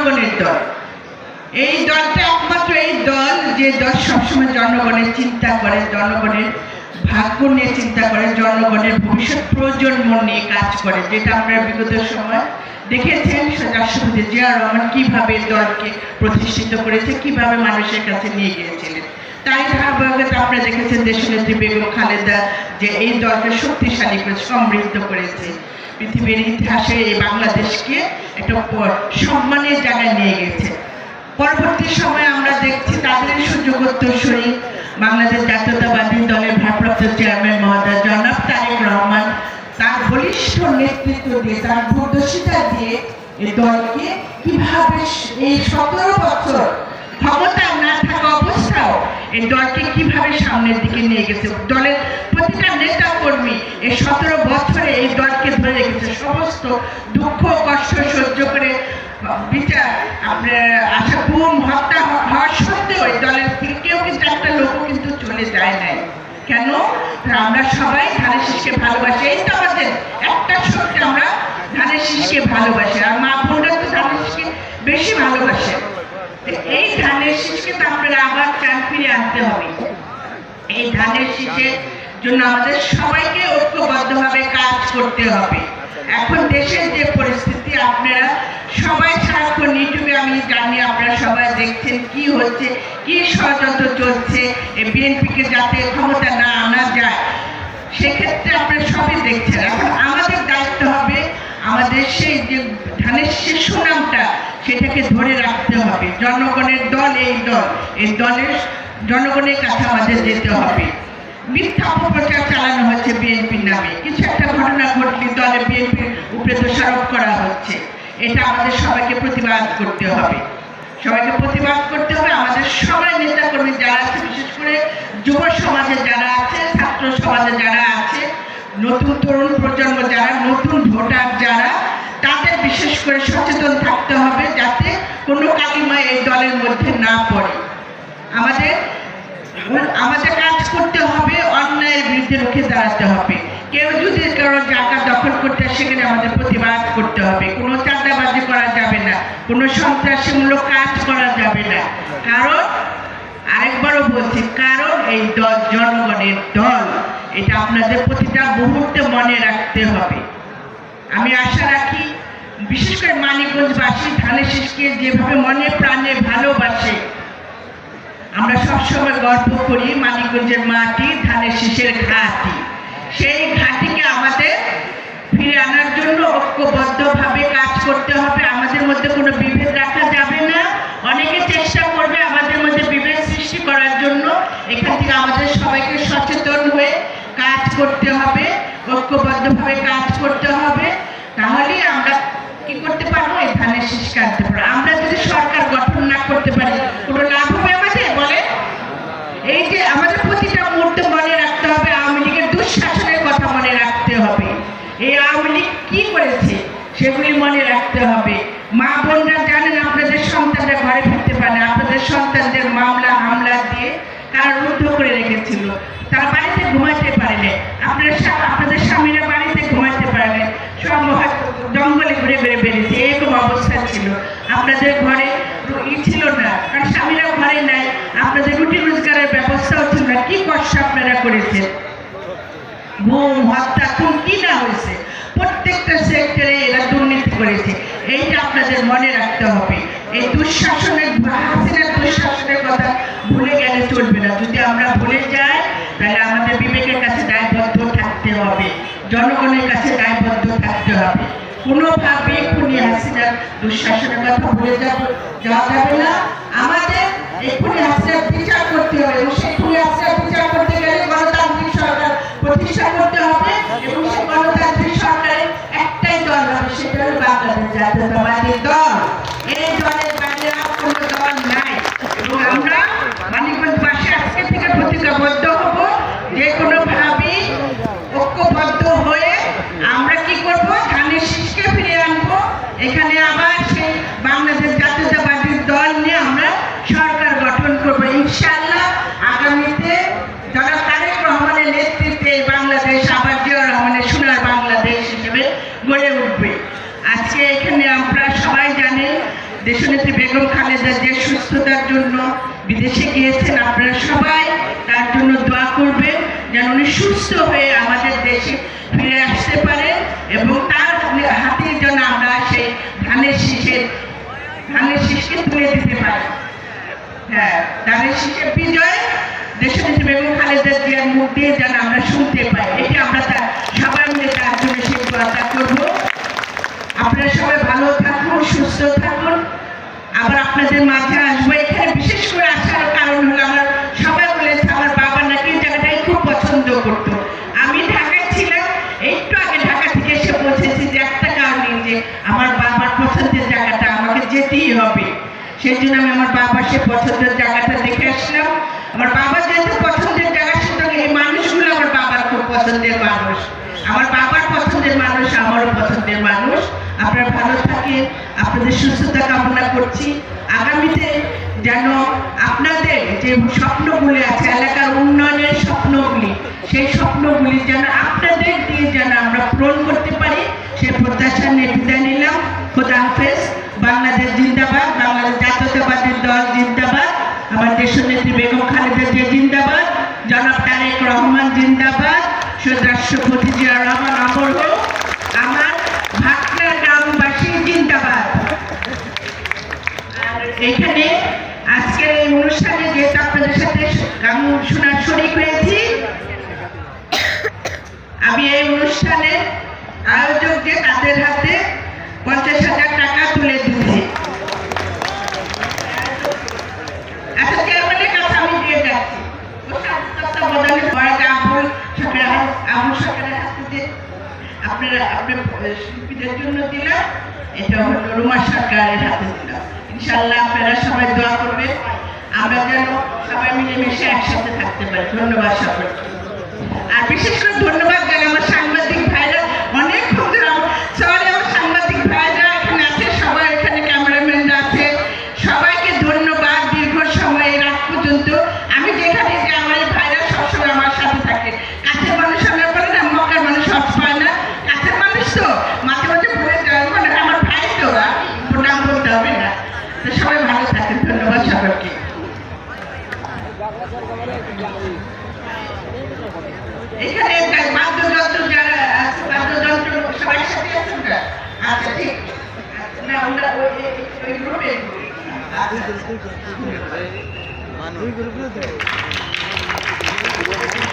জনগণের দল। এই দলটা একমাত্র এই দল যে দল সবসময় জনগণের চিন্তা করে, জনগণের ভাগ্য নিয়ে চিন্তা করে, জনগণের ভবিষ্যৎ প্রজন্ম নিয়ে কাজ করে, যেটা আপনারা বিগত সময় দেখেছেন রাষ্ট্রপতি জিয়া রহমান কিভাবে দলকে প্রতিষ্ঠিত করেছে, কিভাবে মানুষের কাছে নিয়ে গিয়েছিলেন। তাই ধারাবাহিকতা আপনারা দেখেছেন দেশনেত্রী বেগম খালেদা যে এই দলকে শক্তিশালী করে সমৃদ্ধ করেছে, পৃথিবীর ইতিহাসে এই বাংলাদেশকে একটা সম্মানের জায়গায় নিয়ে গেছে। পরবর্তী সময়ে আমরা দেখছি তাদের সুযোগ উত্তরসূরি বাংলাদেশ জাতীয়তাবাদী দলের ভারপ্রাপ্ত চেয়ারম্যান মহোদয় জনাব তারেক রহমান তার বলিষ্ঠ নেতৃত্ব দিয়ে, তার দূরদর্শিতা দিয়ে এই দলকে কিভাবে এই 17 বছর ক্ষমতা না থাকা অবস্থাও এই দলকে কিভাবে সামনের দিকে নিয়ে গেছে। দলের প্রতিটা নেতা কর্মী এই 17 বছরে এই দলকে ধরে রেখেছে, সমস্ত দুঃখ কষ্ট সহ্য করে বিচার আপনার আশা গুম হত্যা হওয়ার সত্ত্বেও এই দলের থেকে কেউ কিন্তু একটা লোকও কিন্তু চলে যায় নাই। কেন? আমরা সবাই ধানের শীষকে ভালোবাসি। এই তো আমাদের একটা শক্তি, আমরা ধানের শীষকে ভালোবাসি, আর মা বোনরা তো ধানের শীষকে বেশি ভালোবাসে। এই ধানের শীষকে তো আপনারা আবার চান ফিরে আনতে হবে। এই ধানের শীষের জন্য আমাদের সবাইকে ঐক্যবদ্ধভাবে কাজ করতে হবে। এখন দেশের যে পরিস্থিতি, আপনারা সবাই সারাক্ষণ ইউটিউবে আমি জানি আপনারা সবাই দেখছেন কি হচ্ছে, কি ষড়যন্ত্র চলছে এই বিএনপিকে যাতে ক্ষমতা না আনা যায়, সেক্ষেত্রে আপনারা সবই দেখছেন। এখন আমাদের দায়িত্ব হবে আমাদের সেই যে ধানের শীষের সুনামটা সেটাকে ধরে রাখতে হবে। জনগণের দল, এই দল, এই দলের জনগণের কাছে আমাদের যেতে হবে। মিথ্যা অপপ্রচার চালানো হচ্ছে বিএনপির নামে, কিছু একটা ঘটনা ঘটলে দলে বিএনপির উপরে দোষারোপ করা হচ্ছে। এটা আমাদের সবাইকে প্রতিবাদ করতে হবে, সবাইকে প্রতিবাদ করতে হবে। আমাদের সবাই নেতাকর্মী যারা আছে, বিশেষ করে যুব সমাজে যারা আছে, ছাত্র সমাজে যারা আছে, নতুন তরুণ প্রজন্ম যারা, নতুন ভোটার যারা, তাদের বিশেষ করে সচেতন থাকতে হবে যাতে কোনো কালিমা এই দলের মধ্যে না পড়ে। আমাদের কাজ করতে হবে, অন্যায়ের বিরুদ্ধে রুখে দাঁড়াতে হবে। কেউ যদি কারো জায়গা দখল করতে, সেখানে আমাদের প্রতিবাদ করতে হবে। কোনো চাঁদাবাজি করা যাবে না, কোনো সন্ত্রাসীমূলক কাজ করা যাবে না। কারণ আরেকবারও বলছি, কারণ এই দল জনগণের দল, এটা আপনাদের প্রতিটা মুহূর্তে মনে রাখতে হবে। আমি আশা রাখি বিশেষ করে মানিকগঞ্জবাসী ধানের শীষকে যেভাবে মনে প্রাণে ভালোবাসে, আমরা সবসময় গর্ব করি মানিকগঞ্জের মাটি ধানের শীষের ঘাঁটি। সেই ঘাঁটিকে আমাদের ফিরে আনার জন্য ঐক্যবদ্ধভাবে কাজ করতে হবে। আমাদের মধ্যে কোনো বিভেদ রাখা যাবে না। অনেকে চেষ্টা করবে আমাদের মধ্যে বিভেদ সৃষ্টি করার জন্য। এখান থেকে আমাদের সবাইকে সচেতন হয়ে কাজ করতে হবে, ঐক্যবদ্ধভাবে কাজ করতে হবে। তাহলেই আমরা কি করতে পারবো, এই ধানের শীষকে আনতে পারবো। আমরা যদি সরকার গঠন না করতে পারি, কোনো লাভ হবে আমাদের? বলে এই যে আমাদের প্রতিটা মুহূর্তে মনে রাখতে হবে, আওয়ামী লীগের দুঃশাসনের কথা মনে রাখতে হবে। এই আওয়ামী লীগ কি করেছে সেগুলি মনে রাখতে হবে। মা বোনরা জানেন আপনাদের সন্তানরা ঘরে ফিরতে পারে, আপনাদের সন্তানদের মামলা হামলা দিয়ে কারারুদ্ধ করে রেখেছিল, তারা বাড়িতে ঘুমাইতে পারে না। আপনাদের স্বামীরা বাড়িতে ঘুমাইতে পারে না, সব জঙ্গলে ঘুরে ঘুরে বেরিয়েছে, এরকম অবস্থা ছিল। আপনাদের ঘরে ছিল না, কারণ স্বামীরা ঘরে নাই, আপনাদের রুটি রোজগারের ব্যবস্থাও ছিল না। কি কষ্ট আপনারা করেছেন, গুম হত্যা খুন কি না হয়েছে, প্রত্যেকটা সেক্টরে এরা দুর্নীতি করেছে। এইটা আপনাদের মনে রাখতে হবে। এই দুঃশাসনের, হাসিনার দুঃশাসনের কথা ভুলে গেলে চলবে না। যদি আমরা ভুলে যাই তাহলে আমাদের বিবেকের কাছে দায়বদ্ধ থাকতে হবে, জনগণের কাছে দায়বদ্ধ থাকতে হবে। কোনোভাবে খুনি হাসিনার দুঃশাসনের কথা ভুলে যাওয়া যাবে না। আমাদের এই খুনি হাসিনার বিচার করতে হবে, এবং সেই খুনি হাসিনার বিচার করতে গেলে গণতান্ত্রিক সরকার প্রতিষ্ঠা করতে হবে, এবং সেই গণতান্ত্রিক সরকারের একটাই দল হবে, সেটা হলো বাংলাদেশ জাতীয়তাবাদী দল। এই দলের বাইরে আর কোনো দল নাই। এবং আমরা মানিকগঞ্জবাসী আজকে থেকে প্রতিজ্ঞাবদ্ধ হব, যে কোনোভাবেই ঐক্যবদ্ধ হয়ে আমরা কি করব, ধানের শীষকে ফিরে আনবো। এখানে আবার সেই বাংলাদেশ জাতীয়তাবাদী দল নিয়ে আমরা সরকার গঠন করব ইনশাআল্লাহ। আগামীতে যারা তারেক রহমানের নেতৃত্বে বাংলাদেশ আবার জিয়া রহমানের সোনার বাংলাদেশ হিসেবে গড়ে উঠবে। আজকে এখানে আমরা সবাই জানেন দেশনেত্রী বেগম খালেদা যে সুস্থতার জন্য বিদেশে গিয়েছেন, আপনারা সবাই তার জন্য দোয়া করবেন যেন উনি সুস্থ হয়ে আমাদের দেশে ফিরে আসতে পারে এবং তার হাতে যেন আমরা সেই ধানের শীষকে তুলে দিতে পারি। হ্যাঁ, ধানের শীষের বিজয় দেশনেত্রী বেগম খালেদা জিয়ার মুখ দিয়ে যেন আমরা শুনতে পাই, এটি আমরা সবাই মিলে তার জন্য সেই দোয়াটা করবো। আপনারা সবাই ভালো থাকুন, সুস্থ থাকুন। আবার আপনাদের মাঝে আসবো। এখানে বিশেষ করে আসার কারণ হলো আমার সবাই বলেছে আমার বাবা নাকি এই জায়গাটাই খুব পছন্দ করতো। আমি ঢাকায় ছিলাম, একটু আগে ঢাকা থেকে এসে পৌঁছেছি যে একটা কারণে যে আমার বাবার পছন্দের জায়গাটা আমাকে যেতেই হবে। সেই জন্য আমি আমার বাবার সে পছন্দের জায়গাটা দেখে আসলাম। আমার বাবা যেহেতু পছন্দের জায়গা, সুতরাং এই মানুষগুলো আমার বাবার খুব পছন্দের মানুষ। আমার বাবার পছন্দের মানুষ আমারও পছন্দের মানুষ। আপনারা ভালো থাকেন, আপনাদের সুস্থতা কামনা করছি। আগামীতে যেন আপনাদের যে স্বপ্নগুলি আছে, এলাকার উন্নয়নের স্বপ্নগুলি, সেই স্বপ্নগুলি যেন আপনাদের দিয়ে যেন আমরা পূরণ করতে পারি, সে প্রত্যাশা নিয়ে বিদায় নিলাম। খোদা হাফেজ। বাংলাদেশ জিন্দাবাদ, বাংলাদেশ জাতীয়তাবাদী দল জিন্দাবাদ, আমার দেশনেত্রী বেগম খালেদা জিয়া জিন্দাবাদ, জনাব তারেক রহমান জিন্দাবাদ, শহীদ রাষ্ট্রপতি জিয়া রহমান অমর হোক, আমার ভাটনার গ্রামবাসী জিন্দাবাদ। আর এখানে আজকের এই অনুষ্ঠানে যেহেতু আপনাদের সাথে গান শোনার শরীক হয়েছি, আমি এই অনুষ্ঠানের আয়োজক যে তাদের হাতে 50,000 টাকা তুলে দিচ্ছি। আচ্ছা, চেয়ারম্যানের কাছে আমি দিয়ে যাচ্ছি। আপনারা আপনার শিল্পীদের জন্য দিলাম, এটা হলো রুমা সরকারের হাতে দিলাম। ইনশাআল্লাহ আপনারা সবাই দোয়া করবেন, আমরা যেন সবাই মিলেমিশে একসাথে থাকতে পারি। ধন্যবাদ সকলকে। আর বিশেষ করে ধন্যবাদ জানাই আমার সাংবাদিক ভাইরা, অনেক সবাই আমার সাংবাদিক ভাইরা এখানে আছে, সবাই এখানে ক্যামেরাম্যানরা আছে, সবাইকে ধন্যবাদ। দীর্ঘ সময় রাত পর্যন্ত আমি যেখানে যে আমার ভাইরা সবসময় আমার সাথে থাকে। কাছের মানুষ আমরা বলে না, মক্কার মানুষ সব পায় না, কাছের মানুষ তো মাঝে মাঝে বলে যায় মানে আমার ভাই তো নাম বলতে হবে না। তো সবাই ভালো থাকেন, ধন্যবাদ সকলকে। এখানে বাদ্যযন্ত্র যারা আছে, বাদ্যযন্ত্র সবাই সাথে আছেন না? আচ্ছা, ঠিক না, ওরা ওই গ্রুপে